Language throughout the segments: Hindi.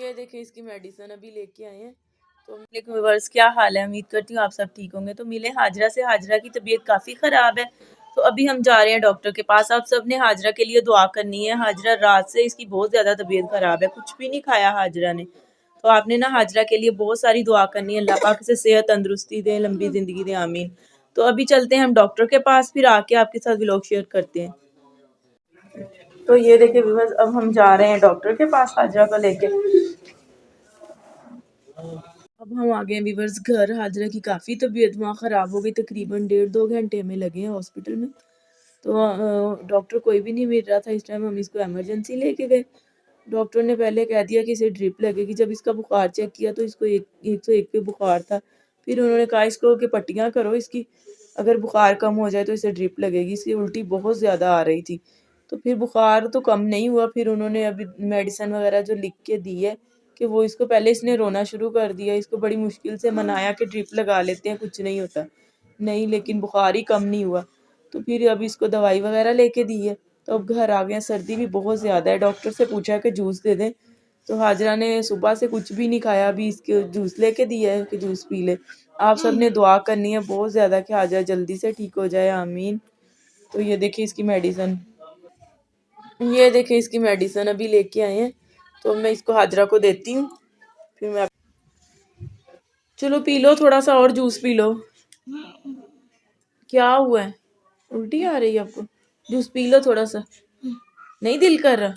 ये देखिए इसकी मेडिसिन अभी लेके आए हैं। तो लेकिन व्यूअर्स क्या हाल है, उम्मीद करती हूँ आप सब ठीक होंगे। तो मिले हाजरा से, हाजरा की तबीयत काफ़ी ख़राब है। तो अभी हम जा रहे हैं डॉक्टर के पास। आप सब ने हाजरा के लिए दुआ करनी है। हाजरा रात से इसकी बहुत ज़्यादा तबीयत ख़राब है, कुछ भी नहीं खाया हाजरा ने। तो आपने ना हाजरा के लिए बहुत सारी दुआ करनी है, अल्लाह पाक से सेहत तंदुरुस्ती दे, लंबी ज़िंदगी दे, आमीन। तो अभी चलते हैं हम डॉक्टर के पास, फिर आके आपके साथ व्लॉग शेयर करते हैं। तो ये देखिए व्यूअर्स, अब हम जा रहे हैं डॉक्टर के पास हाजरा को लेके। अब हम आ गए व्यूअर्स घर। हाजरा की काफ़ी तबीयत वहाँ ख़राब हो गई, तकरीबन 1.5-2 घंटे में लगे हैं हॉस्पिटल में। तो डॉक्टर कोई भी नहीं मिल रहा था। इस टाइम हम इसको एमरजेंसी लेके गए। डॉक्टर ने पहले कह दिया कि इसे ड्रिप लगेगी। जब इसका बुखार चेक किया तो इसको 101 पे बुखार था। फिर उन्होंने कहा इसको कि पट्टियाँ करो इसकी, अगर बुखार कम हो जाए तो इसे ड्रिप लगेगी। इसकी उल्टी बहुत ज़्यादा आ रही थी। तो फिर बुखार तो कम नहीं हुआ। फिर उन्होंने अभी मेडिसिन वगैरह जो लिख के दी है कि वो इसको, पहले इसने रोना शुरू कर दिया। इसको बड़ी मुश्किल से मनाया कि ड्रिप लगा लेते हैं, कुछ नहीं होता। नहीं, लेकिन बुखार ही कम नहीं हुआ। तो फिर अभी इसको दवाई वगैरह लेके दी है। तो अब घर आ गए। सर्दी भी बहुत ज़्यादा है। डॉक्टर से पूछा कि जूस दे दें। तो हाजरा ने सुबह से कुछ भी नहीं खाया। अभी इसके जूस लेके दिया है कि जूस पी ले। आप सब ने दुआ करनी है बहुत ज़्यादा कि हाजरा जल्दी से ठीक हो जाए, आमीन। तो ये देखिए इसकी मेडिसिन, ये देखिए इसकी मेडिसिन अभी लेके आए हैं। तो मैं इसको हाजरा को देती हूँ, फिर मैं, चलो पी लो थोड़ा सा और जूस पी लो। क्या हुआ है, उल्टी आ रही है आपको? जूस पी लो थोड़ा सा। नहीं दिल कर रहा?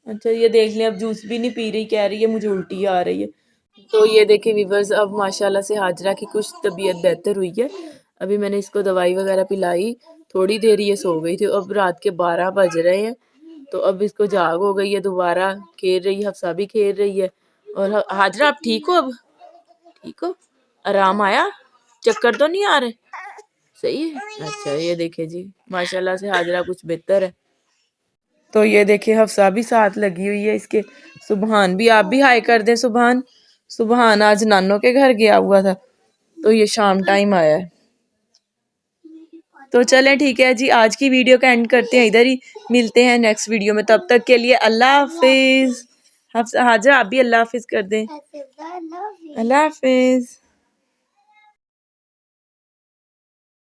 अच्छा ये देख लें, अब जूस भी नहीं पी रही, कह रही है मुझे उल्टी आ रही है। तो ये देखे व्यूअर्स, अब माशाल्लाह से हाजरा की कुछ तबीयत बेहतर हुई है। अभी मैंने इसको दवाई वगैरह पिलाई, थोड़ी देर ये सो गई थी। अब रात के 12 बज रहे हैं। तो अब इसको जाग हो गई है, दोबारा खेल रही है, हफ्सा भी खेल रही है। और हाजरा आप ठीक हो? अब ठीक हो? आराम आया? चक्कर तो नहीं आ रहे? सही है। अच्छा ये देखे जी, माशाल्लाह से हाजरा कुछ बेहतर है। तो ये देखिए हफ्सा भी साथ लगी हुई है इसके। सुबहान भी, आप भी हाय कर दें सुबहान। सुबहान आज नानों के घर गया हुआ था, तो ये शाम टाइम आया है। तो चलें ठीक है जी, आज की वीडियो का एंड करते हैं इधर ही। मिलते हैं नेक्स्ट वीडियो में, तब तक के लिए अल्लाह हाफिज। हाजरा आप भी अल्लाह हाफिज कर दें। अल्लाह हाफिज।